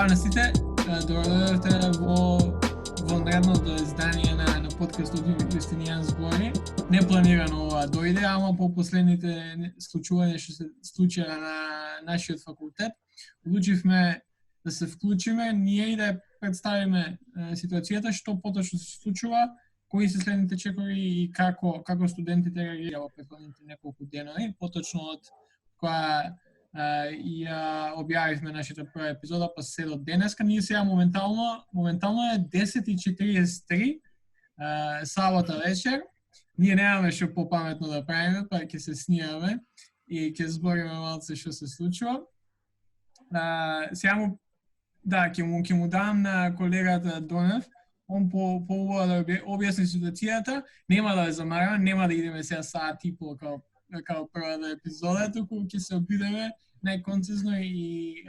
Здраво на сите, дојдовте во наредното издание на подкастот Јустинијан збори. Непланирано ова дојде, ама по последните случувања што се случија на нашиот факултет, одлучивме да се вклучиме ние и да представиме ситуацијата што поточно се случува, кои се следните чекори и како студентите реагираа во претходните неколку денови, поточно од која ја објавивме нашата прва епизода, па се до денеска. Ние сега моментално е 10:43 сабота вечер. Ние немаме што попаметно да правиме, па ќе се снимаме и ќе збориме малце што се случува. Сега ќе му дам на колегата Донев, он по да објасни ситуацијата. Нема да ја замараме, нема да идеме сега саат и пол како првата епизода, туку ќе се обидеме најконцизно и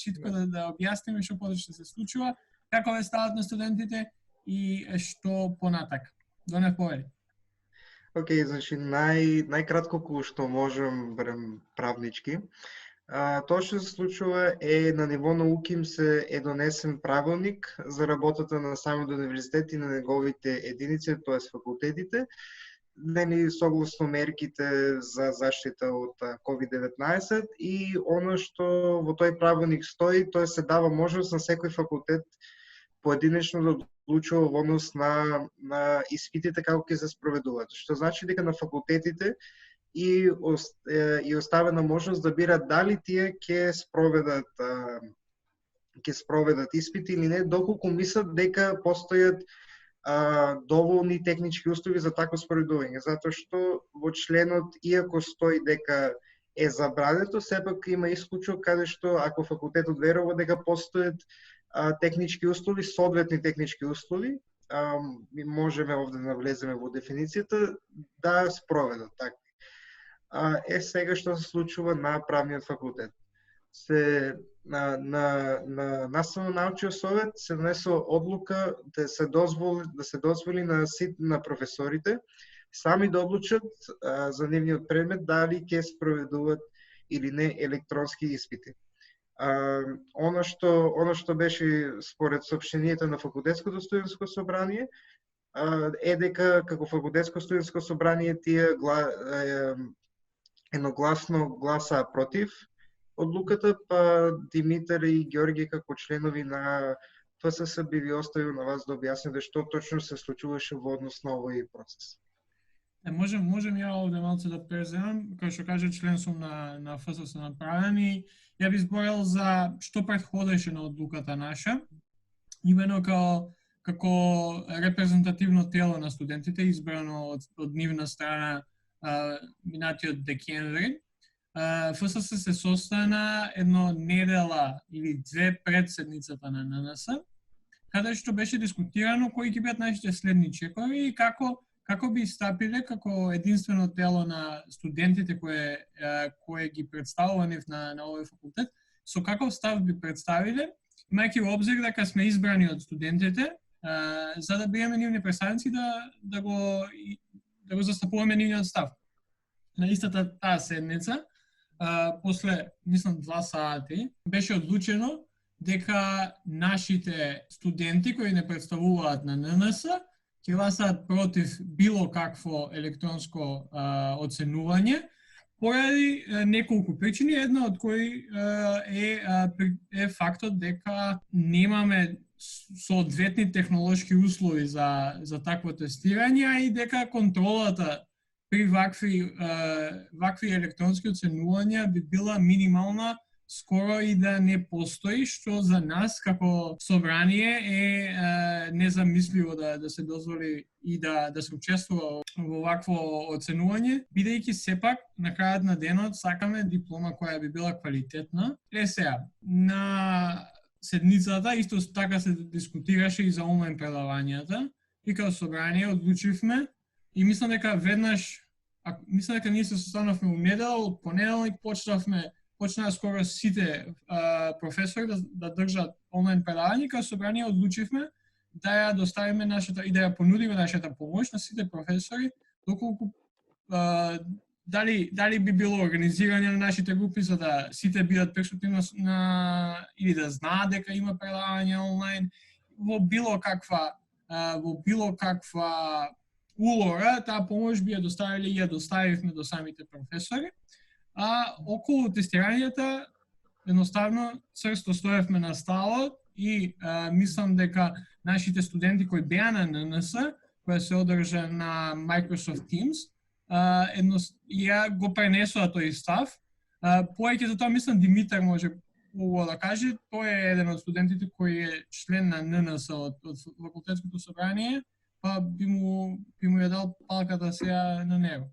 читко да објасниме што поточно се случува, како е ставот на студентите и што понатак. Донев, повели. Океј, значи најкратко кој што можем барем правнички. Тоа што се случува е на ниво на УКИМ се е донесен правилник за работата на самиот универзитет и на неговите единици, тоест факултетите, нели согласно мерките за заштита од COVID-19 и она што во тој правилник стои, тоа се дава можност на секој факултет поединечно да одлучува во однос на испитите како ќе се спроведуваат. Што значи дека на факултетите и оставена можност да бират дали тие ќе спроведат испити или не, доколку мислат дека постојат доволни технички услови за такво спроведување, затоа што во членот, иако стои дека е забрането, сепак има исклучок каде што ако факултетот верува дека постојат технички услови, соодветни технички услови, можеме овде да навлеземе во дефиницијата, да спроведат така. Сега што се случува на правниот факултет. На Наставно-научниот совет се донесува одлука да се дозволи на професорите сами да одлучат за нивниот предмет дали ќе спроведуваат или не електронски испити. Она што беше според соопштението на факултетското студентско собрание е дека како факултетско студентско собрание тие едногласно гласаа против одлуката, па Димитар и Ѓорѓе како членови на ФСС би ви оставил на вас да објасните што точно се случуваше во однос на овој процес. Можем ја овде малце да преземам, како што кажа член сум на ФСС направен и ја би зборел за што претходеше на одлуката наша, имено како репрезентативно тело на студентите, избрано од нивна страна минатиот декември. ФСС се состана едно недела или две пред седницата на ННС, каде што беше дискутирано кои ќе бидат нашите следни чекови и како би стапиле како единствено тело на студентите кое ги представува нив на овој факултет, со каков став би представиле, имајќи во обзир дека сме избрани од студентите, за да бидеме нивни представници да го застапуваме нивниот став. На истата таа седница, после, мислам, 2 сати, беше одлучено дека нашите студенти кои не представуваат на ННС ќе гласаат против било какво електронско оценување поради неколку причини, една од кои е фактот дека немаме соодветни технолошки услови за такво тестирање и дека контролата при вакви електронски оценувања би била минимална, скоро и да не постои, што за нас како собрание е незамисливо да се дозволи и да се учествува во вакво оценување, бидејќи сепак на крајот на денот сакаме диплома која би била квалитетна. Сега, на седницата исто така се дискутираше и за онлайн предавањата и како собрание одлучивме и мислам дека ние се состанавме во недела, од понеделник почнаа скоро сите професори да држат онлайн предавања, како собрание одлучивме да ја доставиме нашата и да ја понудиме нашата помош на сите професори, доколку дали би било организирање на нашите групи за да сите бидат присутни или да знаат дека има предавање онлайн во било каква улога, таа помош би ја доставиле и ја доставивме до самите професори. А околу тестирањата едноставно црсто стоевме на сталот и мислам дека нашите студенти кои беа на ННС, која се одржа на Microsoft Teams, ја го пренесува тој став. Повеќе за тоа мислам Димитар може да каже, тој е еден од студентите кој е член на ННС од факултетското собрание, па би му ја дал палката сега на него.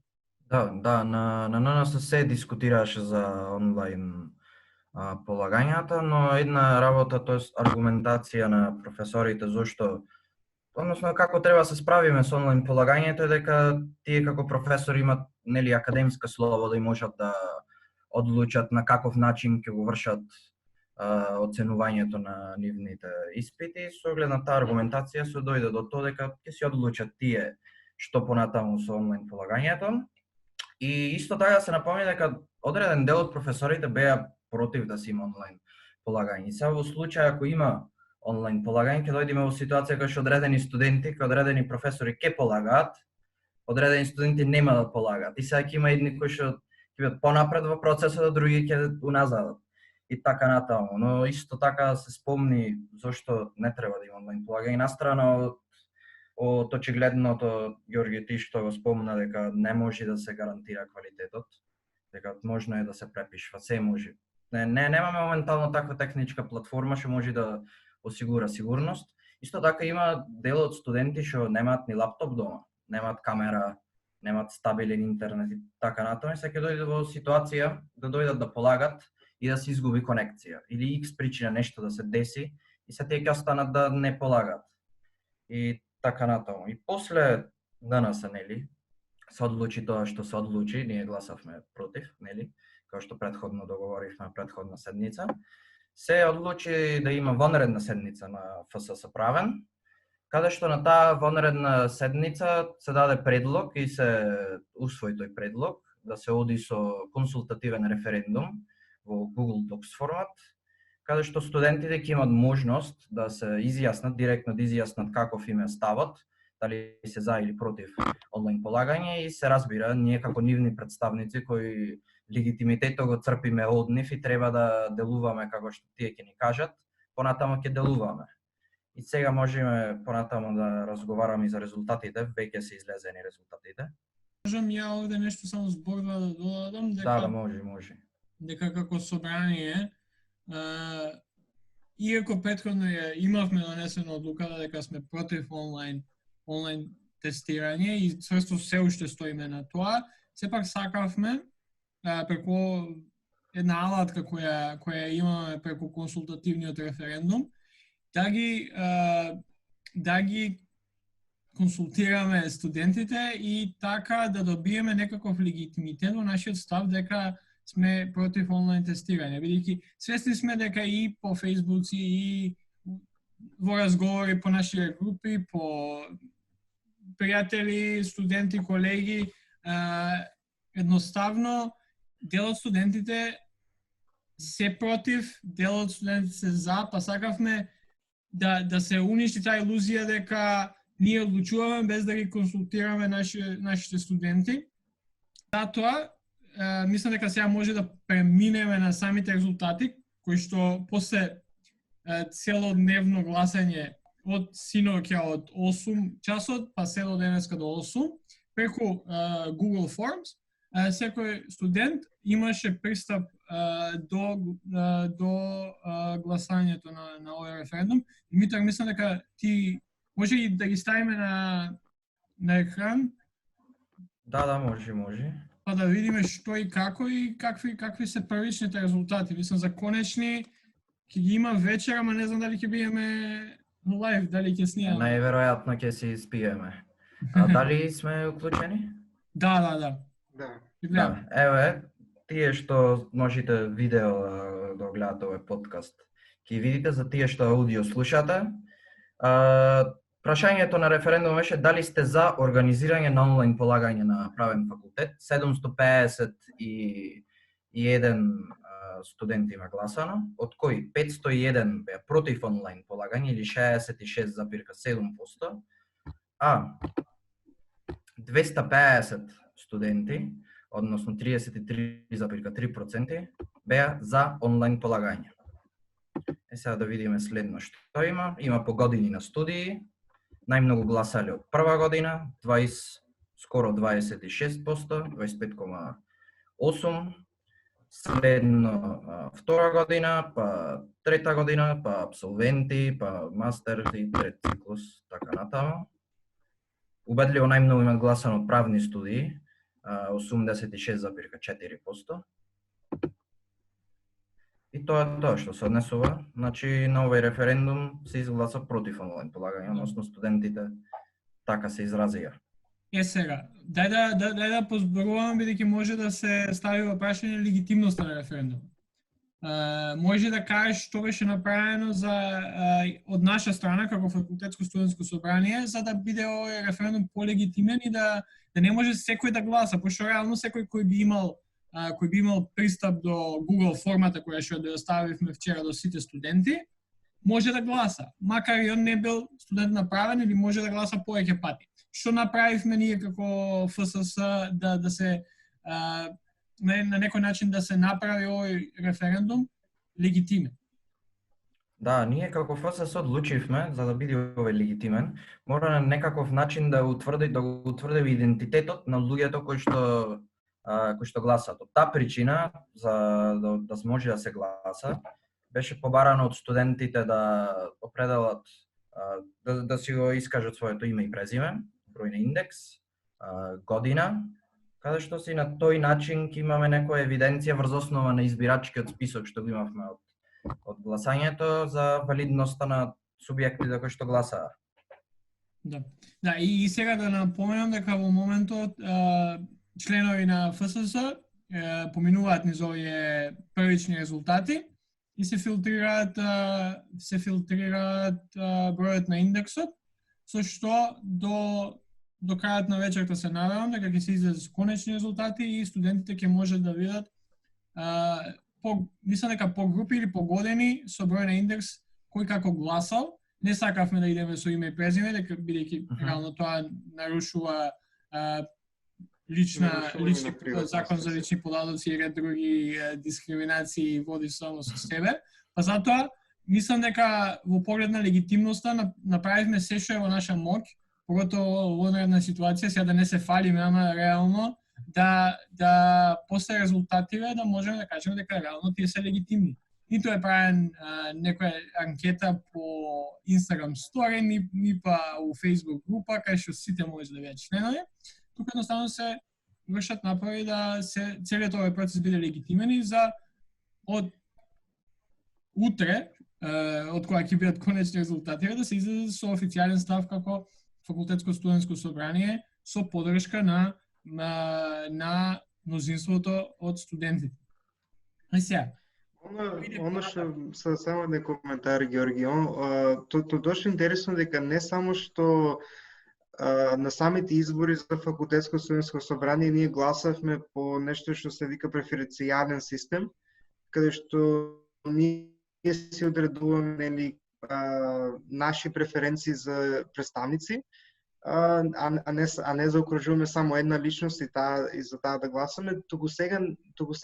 Да, на ННС се дискутираше за онлайн полагањата, но една работа, тоест аргументација на професорите зошто односно како треба се справиме со онлайн полагањето е дека тие како професори имат нели академска слобода и можат да одлучат на каков начин ќе го вршат оценувањето на нивните испити. Со оглед на таа аргументација се дојде до тоа дека ќе се одлучат тие што понатаму со онлайн полагањето. И исто така се напомни дека одреден дел од професорите беа против да се има онлайн полагање. И сега во случај ако има онлайн полагање, ќе дојдеме во ситуација кај што одредени студенти, кај одредени професори ќе полагаат, одредени студенти нема да полагаат. И сега ќе има едни кои што ќе бидат понапред во процесот, а други ќе уназадат. И така натаму. Но исто така се спомни зошто не треба да има онлайн полагање. Настрана од очигледното Ѓорги ти што го спомна дека не може да се гарантира квалитетот, дека можно е да се препишува, се може. Немаме моментално таква техничка платформа што може да осигура сигурност. Исто така има дел од студенти што немаат ни лаптоп дома, немаат камера, немаат стабилен интернет и така натаму, се ќе дојде во ситуација да дојдат да полагат и да се изгуби конекција или X причина нешто да се деси и се тие ќе останат да не полагат. И така натаму. И после ННС, нели, се одлучи тоа што се одлучи, ние гласавме против, нели, како што претходно договоривме претходна седница. Се одлучи да има вонредна седница на ФСС правен, каде што на таа вонредна седница се даде предлог и се усвои тој предлог да се оди со консултативен референдум во Google Docs формат, каде што студентите ќе имат можност да се изјаснат, директно да изјаснат каков им е ставот, дали се за или против онлайн полагање и се разбира, ние како нивни представници кои легитимитетот го црпиме од нив и треба да делуваме како што тие ќе ни кажат, понатаму ќе делуваме. И сега можеме понатаму да разговараме за резултатите, веќе се излезени резултатите. Можам ја овде нешто само зборува да додадам дека Да, може. Дека како собрание иако претходно ја имавме донесена одлуката дека сме против онлайн тестирање и цврсто се уште стоиме на тоа, сепак сакавме преку една алатка која имаме преку консултативниот референдум да ги консултираме студентите и така да добиеме некаков легитимитет во нашиот став дека сме против онлайн тестирање, бидејќи свесни сме дека и по фејсбуци и во разговори по нашите групи, по пријатели, студенти, колеги, едноставно дел од студентите се против, дел од студентите се за, па сакавме да се уништи таа илузија дека ние одлучуваме без да ги консултираме нашите студенти. Затоа мислам дека сега може да преминеме на самите резултати, кои што после целодневно гласање од синоќа од 8 часот, па се до денеска до 8, преку Google Forms, секој студент имаше пристап до гласањето на овој референдум. Димитар, мислам дека ти може и да ги ставиме на екран? Да, може. Па да видиме што и како и какви се првичните резултати. Мислам за конечни ќе ги има вечер, ама не знам дали ќе биеме лайв, дали ќе снимаме. Најверојатно ќе се испиеме. А дали сме уклучени? Да. Еве, тие што можете видео да гледате овој подкаст, ќе видите за тие што аудио слушате. Прашањето на референдум беше дали сте за организирање на онлайн полагање на правен факултет. 751 студенти има гласано, од кои 501 беа против онлайн полагање или 66,7%, а 250 студенти, односно 33,3% беа за онлайн полагање. Сега да видиме следно што има. Има по години на студии. Најмногу гласали од прва година, скоро 26%, 25,8%. Следно втора година, па трета година, па абсолвенти, па мастер и трет циклус, така натаму. Убедливо најмногу имат гласано од правни студии, 86,4%. И тоа е тоа што се однесува, значи на овој референдум се изгласа против онлайн полагање, односно студентите така се изразија. Сега, дај да позборуваме, бидејќи може да се стави во прашање легитимноста на референдум. Може да кажеш што беше направено од наша страна како факултетско студентско собрание за да биде овој референдум полегитимен и да не може секој да гласа, пошто реално секој кој би имал пристап до Google формата која што ја доставивме вчера до сите студенти, може да гласа, макар и он не бил студент направен или може да гласа повеќе пати. Што направивме ние како ФСС да се на некој начин да се направи овој референдум легитимен? Да, ние како ФСС одлучивме за да биде овој легитимен, мора на некаков начин да го утврди идентитетот на луѓето кои што гласат. Од таа причина за да може да се гласа, беше побарано од студентите да определат да си го искажат своето име и презиме, број на индекс, година, каде што си на тој начин ќе имаме некоја евиденција врз основа на избирачкиот список што го имавме од гласањето за валидноста на субјектите кои што гласаа. Да, и сега да напоменам дека во моментот членови на ФСС поминуваат низ овие првични резултати и се филтрираат бројот на индексот, со што до крајот на вечерта се надевам дека ќе се излезат конечни резултати и студентите ќе можат да видат мислам дека по групи или по години со број на индекс кој како гласал. Не сакавме да идеме со име и презиме, дека бидејќи реално тоа нарушува лични закон за лични податоци и ред други дискриминации води само со себе. Па затоа мислам дека во поглед на легитимноста направивме се што е во наша моќ, поготово во една ситуација, сега да не се фалиме, ама реално да после резултативе да можеме да кажеме дека реално тие се легитимни. Ниту е правен некоја анкета по Instagram Story, ни па у Facebook група, кај што сите може да бидат членови. Тука едноставно се вршат напори да целиот овој процес биде легитимен и за од утре, од кога ќе бидат конечни резултати, да се излезе со официјален став како факултетско студентско собрание со поддршка на мнозинството од студентите. Сега, Оно што само еден коментар, Георги, тоа дошло интересно дека не само што на самите избори за факултетско студентско собрание ние гласавме по нешто што се вика преференцијален систем, каде што ние си одредуваме наши преференции за представници, а не заокружуваме само една личност и за таа да гласаме, туку сега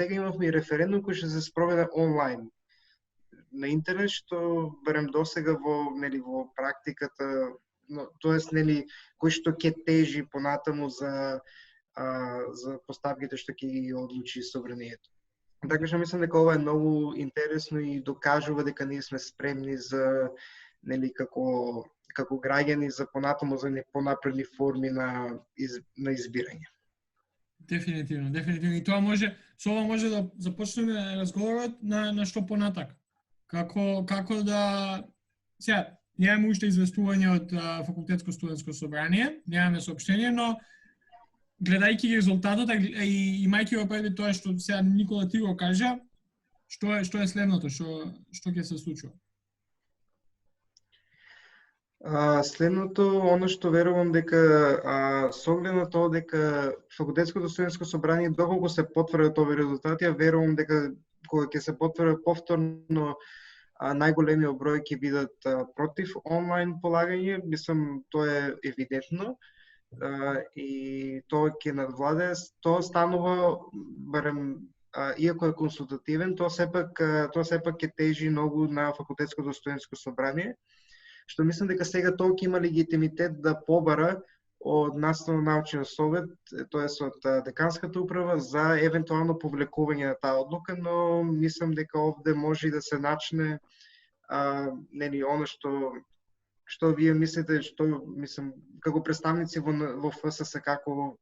имавме и референдум кој што се спроведе онлайн на интернет, што барем досега во практиката, тоест кој што ќе тежи понатаму за поставките што ќе ги одлучи собранието. Така што мислам дека ова е многу интересно и докажува дека ние сме спремни за како граѓани за понатаму за понапредни форми на избирање. Дефинитивно. И тоа со ова може да започнеме разговорот на што понатак. Како да сега немаме уште известување од факултетско студентско собрание, немаме соопштение, но гледајќи резултатот и имајќи во предвид тоа што сега Никола ти го кажа, што е следното, што ќе се случува? Следното, оно што верувам дека со оглед на тоа дека факултетското студентско собрание доколку се потврдат овие резултати, ја верувам дека кога ќе се потврдат повторно најголемиот број ќе бидат против онлайн полагање, мислам тоа е евидентно. И тоа ќе надвладе, тоа станува барем иако е консултативен, тоа сепак ќе тежи многу на факултетското студентско собрание, што мислам дека сега толку има легитимитет да побара од наставно-научниот совет, тоест од деканската управа за евентуално повлекување на таа одлука, но мислам дека овде може и да се начне нели оно што вие мислите, што мислам како представници во ФСС како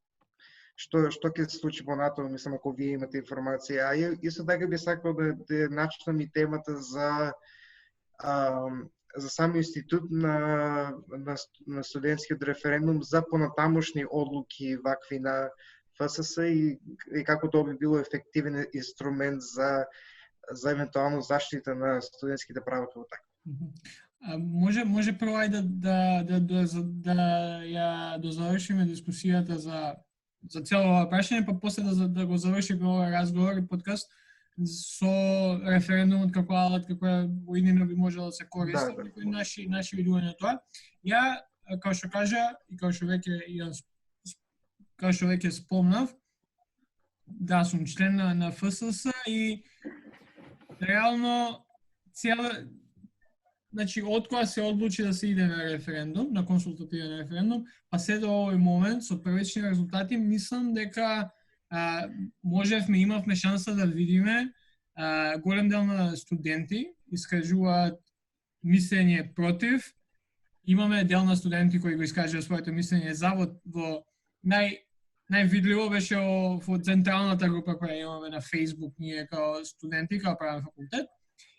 што ќе се случи понатаму, мислам ако вие имате информација. А исто така би сакал да начнам и темата за самиот институт на студентскиот референдум за понатамошни одлуки вакви на ФСС и како тоа би било ефективен инструмент за евентуално заштита на студентските права како така. Може прво да ја дозавршиме дискусијата за цело ова прашање, па после да го завршиме овој разговор и подкаст со референдумот како алат, како војнина би можела да се користи, некои наши видувања тоа. Ја, како што кажа, и како што веќе спомнав, да, сум член на ФСС и реално значи, од кога се одлучи да се иде на референдум, на консултативен референдум, па се до овој момент, со првични резултати, мислам дека имавме шанса да видиме голем дел на студенти искажуваат мислење против. Имаме дел на студенти кои го искажаа своето мислење за, во највидливо беше во централната група која имаме на Facebook ние као студенти, као правен факултет.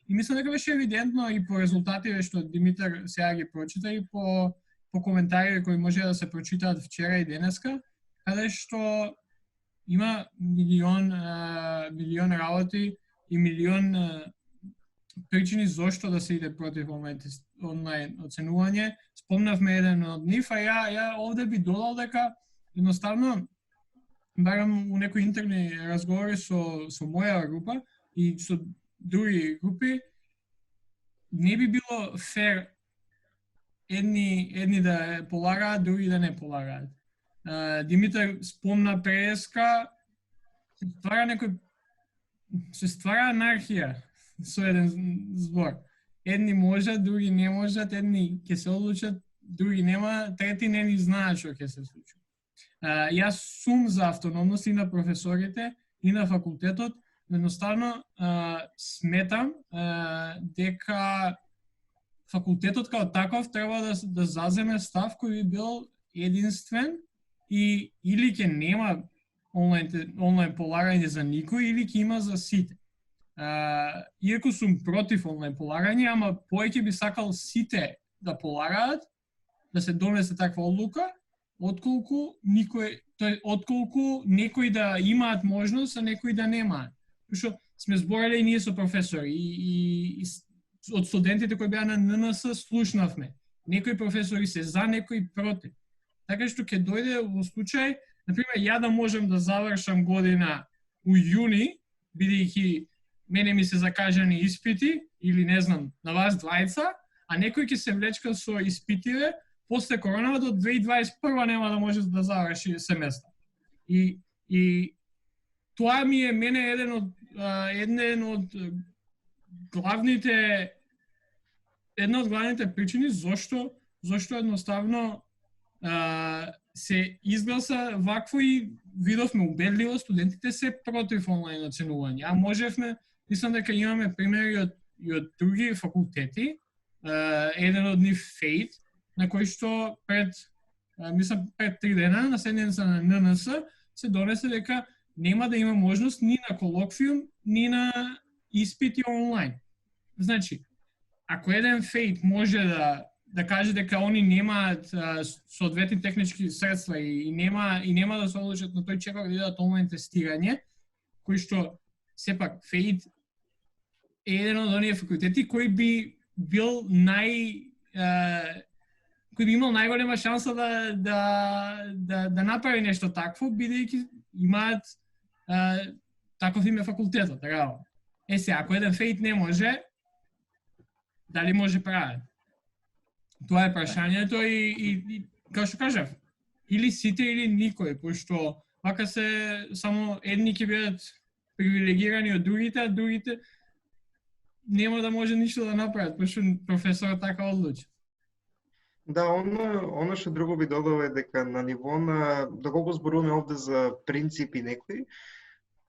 И мислам дека беше евидентно и по резултативе што Димитар сега ги прочита и по коментари кои може да се прочитаат вчера и денеска, каде што има милион работи и милион причини зошто да се иде против онлайн оценување. Спомнавме еден од нив, а ја овде би додал дека едноставно барам у некои интерни разговори со моја група и со други групи, не би било фер едни да полагаат, други да не полагаат. Димитар спомна преска, се ствара анархија со еден збор. Едни можат, други не можат, едни ќе се одлучат, други нема, трети не ни знаат што ќе се случи. Јас сум за автономност и на професорите и на факултетот, едноставно сметам дека факултетот како таков треба да заземе став кој би бил единствен и или ќе нема онлайн полагање за никој или ќе има за сите. Иако сум против онлайн полагање, ама повеќе би сакал сите да полагаат, да се донесе таква одлука, отколку некои да имаат можност, а некои да немаат. Што сме збореле и ние со професори и од студентите кои беа на ННС слушнавме. Некои професори се за, некои против. Така што ќе дојде во случај, например, ја да можам да завршам година у јуни, бидејќи мене ми се закажани испити, или не знам, на вас двајца, а некој ќе се влечка со испитиве, после корона до 2021 нема да може да заврши семестар. И тоа ми е мене една од главните причини зошто едноставно се изгласа вакво и видовме убедливо студентите се против онлайн оценување. А можевме, мислам дека имаме примери и од други факултети, еден од нив ФЕЙТ, на кој што пред 3 дена на седница на ННС се донесе дека нема да има можност ни на колоквиум, ни на испити онлайн. Значи, ако еден ФЕЙТ може да каже дека они немаат соодветни технички средства и нема да се одлучат на тој чекор да идат онлайн тестирање, кој што сепак ФЕЙТ е еден од оние факултети кој би бил кој би имал најголема шанса да направи нешто такво, бидејќи имаат таков име факултетот, реално. Сега, ако еден фејт не може, дали може правен? Тоа е прашањето и како што кажав, или сите или никој, пошто вака се само едни ќе бидат привилегирани од другите, а другите нема да може ништо да направат, пошто професорот така одлучи. Да, оно што друго би додал е дека на ниво на, доколку зборуваме овде за принципи некои,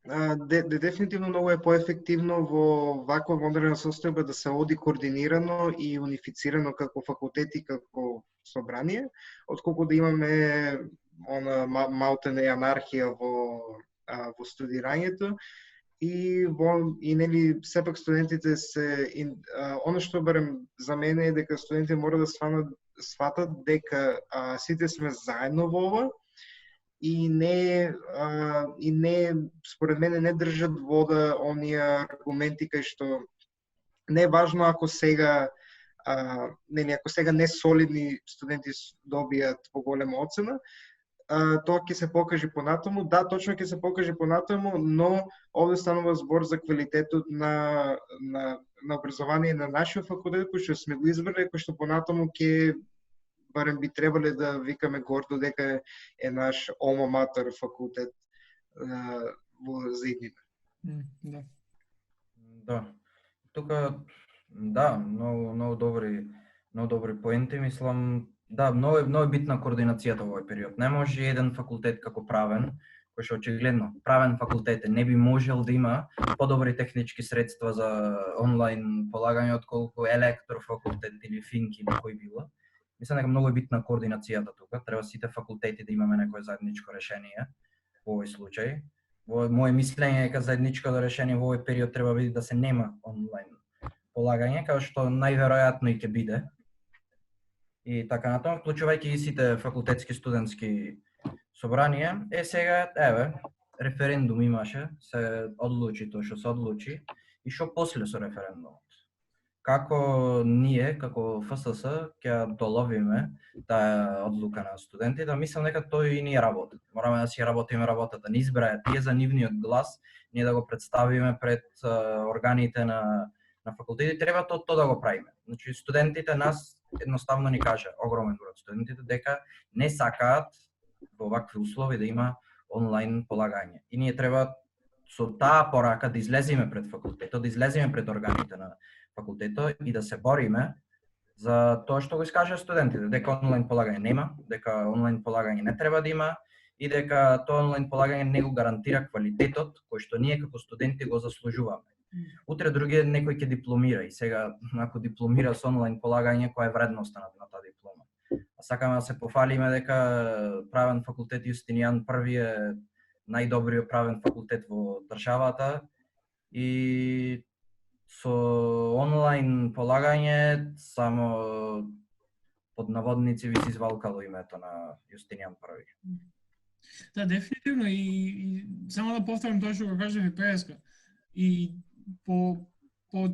дефинитивно многу е поефективно во ваква модерна состојба да се оди координирано и унифицирано како факултет и како собрание, отколку да имаме малтене анархија во студирањето и нели сепак студентите она што барем за мене е дека студентите мора да сватат дека сите сме заедно во ова и не според мене не држат вода оние аргументи кај што не е важно ако сега не солидни студенти добијат поголема оцена, тоа ќе се покаже понатаму. Да, точно ќе се покаже понатаму, но овде станува збор за квалитетот на образование на нашиот факултет, кој што сме го избрале, кој што понатаму ќе барем би требале да викаме гордо дека е наш alma mater факултет во заиднина. Да. Да. Тука да, многу добри поенти, мислам. Да, многу е битна координацијата во овој период. Не може еден факултет како правен, кој што очигледно правен факултет не би можел да има подобри технички средства за онлайн полагање отколку електрофакултет или финк или кој било. Мислам дека многу е битна координацијата тука. Треба сите факултети да имаме некое заедничко решение во овој случај. Во моје мислење е дека заедничкото решение во овој период треба биде да се нема онлайн полагање, како што најверојатно и ќе биде. И така натаму, вклучувајќи и сите факултетски студентски собранија, сега, референдум имаше, се одлучи тоа што се одлучи, и што после со референдумот. Како ние, како ФСС, ќе доловиме таа одлука на студентите, мислам дека тој и ние работи. Мораме да си работиме работата, не избраја тие за нивниот глас, ние да го представиме пред органите на факултети, треба тоа да го правиме. Значи, студентите нас едноставно ни кажа, огромен број студентите, дека не сакаат во вакви услови да има онлайн полагање. И ние треба со таа порака да излеземе пред факултетот, да излеземе пред органите на факултетот и да се бориме за тоа што го искажа студентите, дека онлайн полагање нема, дека онлайн полагање не треба да има и дека тоа онлайн полагање не го гарантира квалитетот кој што ние како студенти го заслужуваме. Утре други некој ќе дипломира и сега ако дипломира со онлайн полагање, која е вредноста на таа диплома? А сакаме да се пофалиме дека правен факултет Јустинијан први е најдобриот правен факултет во државата и со онлайн полагање само под наводници ви се извалкало името на Јустинијан први. Да, дефинитивно и само да повторам тоа што го кажа ви преска. И по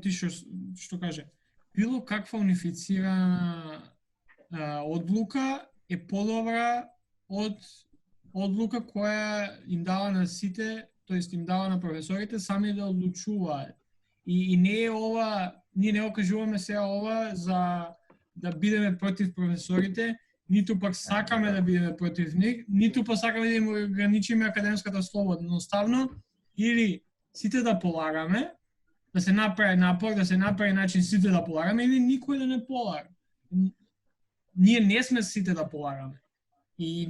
ти што каже, било каква унифицирана одлука е подобра од одлука која им дава на сите, тоест им дава на професорите сами да одлучуваат. И не е ова, ние не окажуваме сега ова за да бидеме против професорите, ниту пак сакаме да бидеме против нив, ниту пак сакаме да им ограничиме академската слобода. Едноставно, или сите да полагаме, да се направи напор, да се направи начин сите да полагаме, или никој да не полага. Ние не сме сите да полагаме. И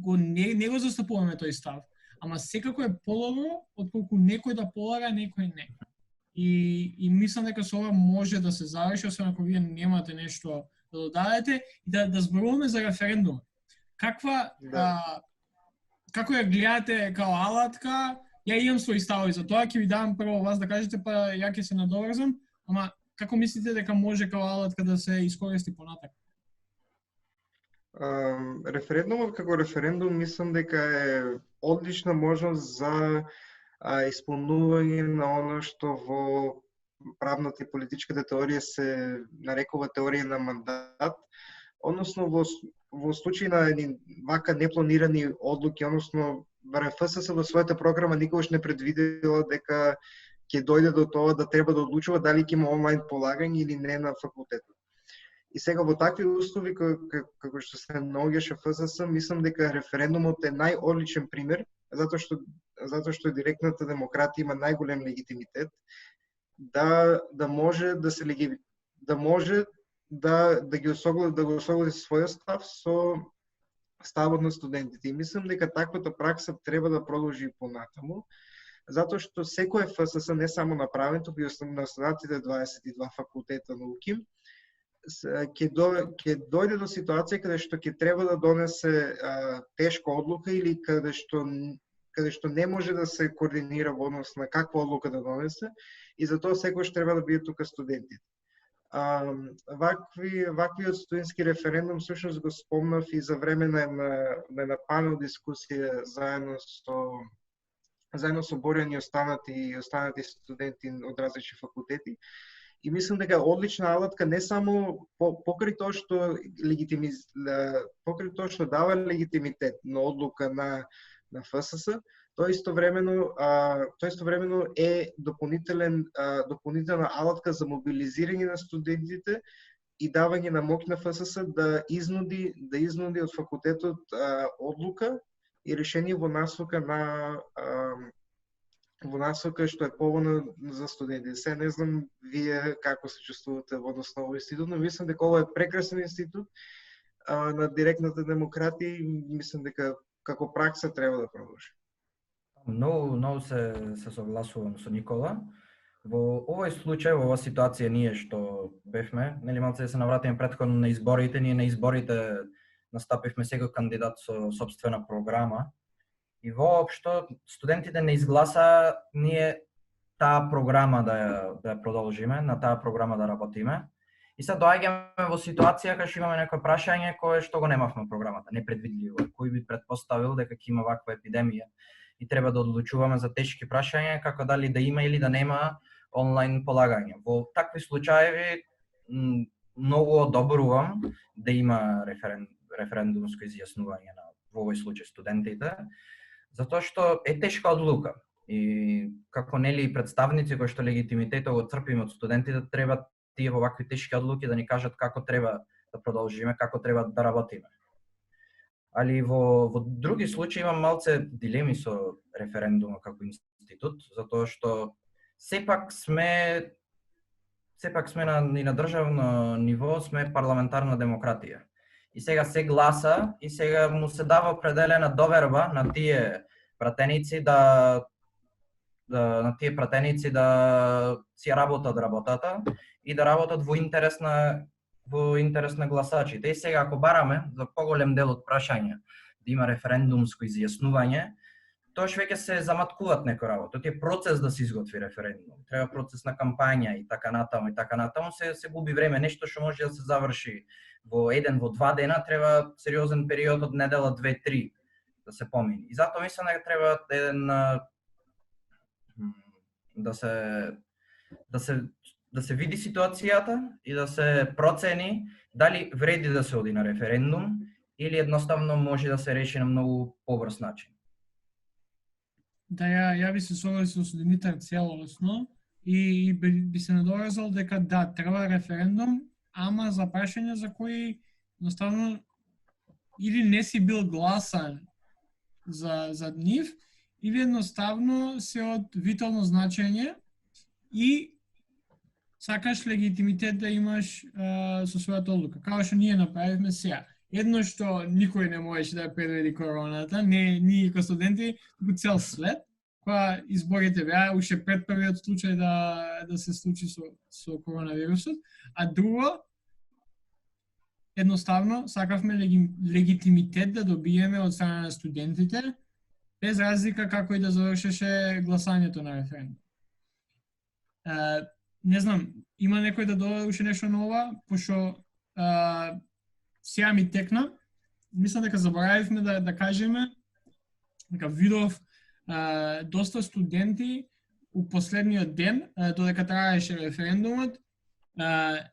не го застапуваме тој став. Ама секако е подобро отколку некој да полага, некој не. И мислам дека со ова може да се заврши, освен ако вие немате нешто да додадете, и да зборуваме за референдум. Како ја гледате као алатка? Ја имам своји ставови за тоа, ќе ви дам прво вас да кажете, па ја ќе се надоврзам, ама како мислите дека може као алатка да се искористи понатак? Референдумот како референдум мислам дека е одлична можност за исполнување на оно што во правната и политичката теорија се нарекува теорија на мандат, односно во случај на едни вака непланирани одлуки, односно ВРФСС во својата програма никогаш не предвидела дека ќе дојде до тоа да треба да одлучува дали ќе има онлайн полагање или не на факултетот. И сега во такви услови како што се наоѓаше ФСС, мислам дека референдумот е најодличен пример, затоа што директната демократија има најголем легитимитет да може да се да може да го осогласи својот став со ставот на студентите. И мислам дека таквата пракса треба да продолжи понатаму, затоа што секој ФСС не само направен, туку и на останатите 22 факултета науки, ќе дојде до ситуација каде што ќе треба да донесе тешка одлука или каде што не може да се координира во однос на каква одлука да донесе, и затоа секогаш треба да бидат тука студентите. Ваквиот студентски референдум всушност го спомнав и за време на една панел дискусија заедно со Борјан и останати студенти од различни факултети. И мислам дека одлична алатка не само покрај тоа што дава легитимитет на одлука на ФСС, тоа истовремено е дополнителна алатка за мобилизирање на студентите и давање на моќ на ФСС да изнуди од факултетот одлука и решение во насока што е поволна за студентите. Се не знам вие како се чувствувате во однос на овој институт, но мислам дека ова е прекрасен институт на директната демократија и мислам дека како пракса треба да продолжи. Многу се согласувам со Никола. Во овој случај, во оваа ситуација ние што бевме, нели малце да се навратиме претходно на изборите, ние на изборите настапивме секој кандидат со сопствена програма. И воопшто студентите не изгласа ние таа програма да ја продолжиме, на таа програма да работиме. И сега доаѓаме во ситуација кога што имаме некој прашање кое што го немавме во програмата, непредвидливо. Кој би претпоставил дека ќе има ваква епидемија и треба да одлучуваме за тешки прашања како дали да има или да нема онлайн полагање. Во такви случаи многу одобрувам да има референдумско изјаснување во овој случај студентите, затоа што е тешка одлука и како нели представници кои што легитимитетот го црпиме од студентите, треба тие во вакви тешки одлуки да ни кажат како треба да продолжиме, како треба да работиме. Али во други случаи имам малце дилеми со референдумот како институт, затоа што сепак сме на државно ниво, сме парламентарна демократија. И сега се гласа и сега му се дава определена доверба на тие пратеници да си работат работата и да работат во интерес на гласачите. И сега ако бараме за поголем дел од прашања да има референдумско изјаснување, тоаш веќе се заматкуваат некои работи. Тоа е процес да се изготви референдум. Треба процес на кампања и така натаму се губи време, нешто што може да се заврши во 1 во 2 дена, треба сериозен период од недела 2-3 да се помине. И затоа мислам дека треба да се види ситуацијата и да се процени дали вреди да се оди на референдум или едноставно може да се реши на многу побрз начин. Да, ја би се согласил со Димитар целосно и би се надоврзал дека да, треба референдум, ама за прашања за кои едноставно или не си бил гласан за нив, или едноставно се од витално значење и сакаш легитимитет да имаш со својата одлука. Како што ние направивме сега. Едно што никој не можеше да предвиди короната, не ние како студенти, туку цел свет, кога изборите беа уште пред првиот случај да се случи со коронавирусот, а друго едноставно сакавме легитимитет да добиеме од страна на студентите, без разлика како и да завршеше гласањето на референдум. Не знам, има некој да додаде уште нешто на ова, пошто сега ми текна. Мислам дека заборавивме да кажеме дека видов доста студенти у последниот ден, додека траеше референдумот,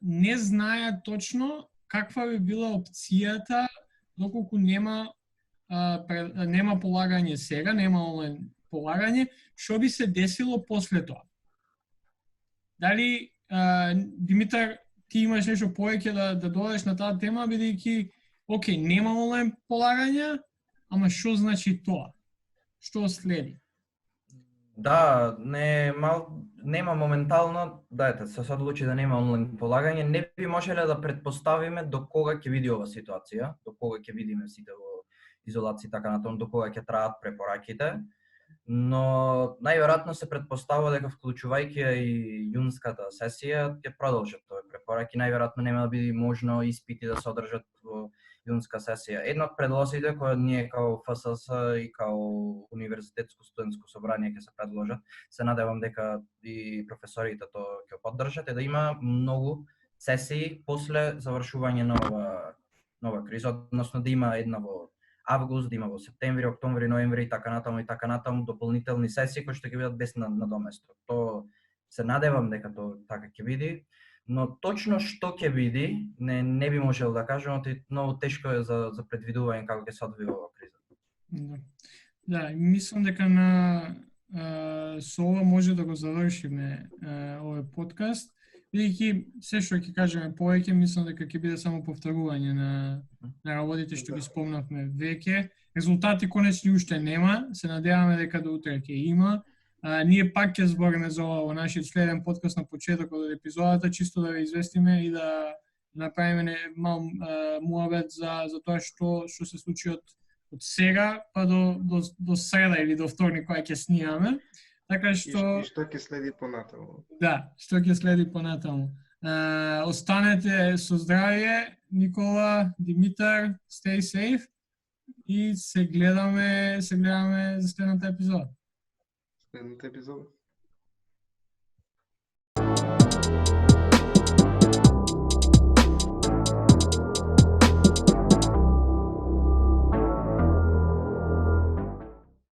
не знаеат точно каква би била опцијата доколку нема нема полагање сега, нема онлайн полагање, што би се десило после тоа? Дали, Димитар, ти имаш нешто повеќе да додадеш на таа тема, бидејќи, окей, нема онлайн полагање, ама што значи тоа? Што следи? Да, нема моментално, дајте, се одлучи да нема онлайн полагање, не би можеле да претпоставиме до кога ќе види ова ситуација, до кога ќе видиме сите во изолација така натаму, до кога ќе траат препораките, но најверојатно се претпоставува дека вклучувајќи и јунската сесија ќе продолжат овие препораки, најверојатно нема да биде можно испити да се одржат во јунска сесија. Една од предлозите кои ние као ФСС и као Универзитетско студентско собрание ќе се предложат, се надевам дека и професорите тоа ќе поддржат, е да има многу сесии после завршување на нова криза, односно да има една во август, да има во септември, октомври, ноември и така натаму дополнителни сесии кои што ќе бидат без надоместок. Тоа се надевам дека тоа така ќе биде. Но точно што ќе биде, не би можел да кажам, многу тешко е за предвидување како ќе се одвива ова криза. Да, мислам дека со ова може да го завршиме овој подкаст, бидејќи се што ќе кажеме повеќе, мислам дека ќе биде само повторување на работите што ги спомнавме веќе. Резултати конечни уште нема, се надеваме дека до утре ќе има. Ние пак ќе збориме за ова во нашиот следен подкаст на почетокот од епизодата, чисто да ве известиме и да направиме мал муабет за тоа што се случи од сега па до среда или до вторник кога ќе снимаме. Така што што ќе следи понатаму. Да, што ќе следи понатаму. Останете со здравје, Никола, Димитар, stay safe и се гледаме за следната епизода. Следната епизода.